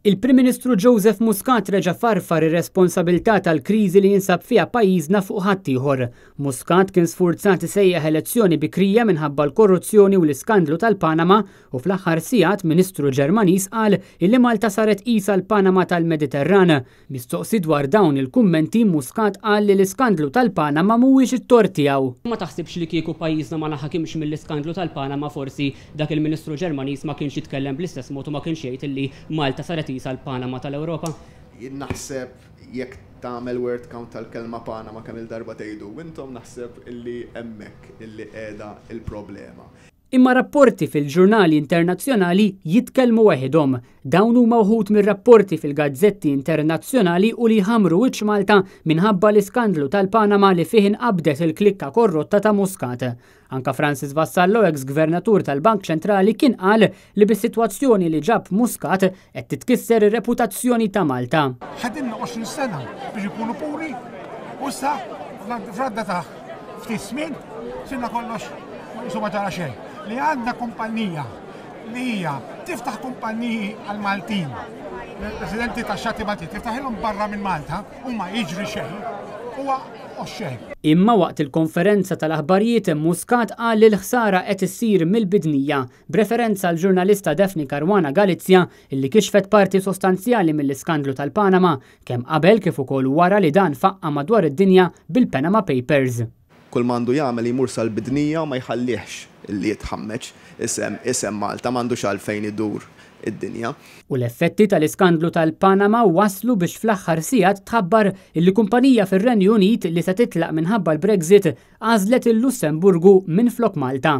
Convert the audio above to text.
Il-Prim Ministru Joseph Muscat reġa' farfar ir-responsabilità tal-kriżi li jinsab fiha pajjiżna fuq ħadd ieħor. Muscat kien sfurzat isejjaħ elezzjoni bikrija minħabba l-korruzzjoni u l-iskandlu tal-Panama u fl-aħħar sigħat Ministru Ġermaniż qal illi Malta saret qisha l-Panama tal-Mediterran. Mistoqsi dwar dawn il-kummenti Muscat qal li l-iskandlu tal-Panama mhuwiex it-tort tiegħu. Ma taħsibx li kieku pajjiżna ma laħakimx mill-iskandlu tal-Panama forsi dak il-Ministru Ġermaniż ma kienx jitkellem bl-istess mod u ma kienx jgħid illi Malta saret l-Panama tal-Ewropa? Naħseb jekk tagħmel word count tal-kelma Panama kemm il-darba tgħidu intom naħseb illi hemmhekk illi qiegħda il-problema. Imma rapporti fil-ġurnali internazzjonali jitkellmu waħedhom. Dawn huma wħud mir-rapporti fil-gazzetti internazzjonali u li ħamru wiċċ Malta minħabba l-iskandlu tal-Panama li fih inqabdet il-klikka korrotta ta' Muscat. Anka Francis Vassallo, ex-gvernatur tal-Bank Ċentrali, kien qal li bis-sitwazzjoni li ġab Muscat qed titkisser ir-reputazzjoni ta' Malta. Ħadimna 20 sena biex ikunu puri u issa fradda ta' ftit żmien sinna kollox ma ġara xejn. Li għandna kumpanija li hija tiftaħ kumpaniji għal Maltin. Presidenti tax-xati Maltin tiftaħilhom barra minn Malta u ma jiġri xejn huwa xejn. Imma waqt il-konferenza tal-aħbarijiet Muscat qal li l-ħsara qed issir mill-bidnija b'referenza għal ġurnalista Daphne Caruana Galizia illi kixfet parti sostanzjali mill-iskandlu tal-Panama kemm qabel kif ukoll wara li dan faqqa madwar id-dinja bil-Panama Papers. Kull mandu jagħmel jmur sal-bidnija u ma jħallihx illi jitħammeġ isem Malta m'għandux għalfejn idur id-dinja. U l-effetti tal-iskandlu tal-Panama waslu biex fl-aħħar sigħat tħabbar illi kumpanija fir-Renju Unit li se titlaq minħabba l-Brexit għażlet il-Lussemburgu minflok Malta.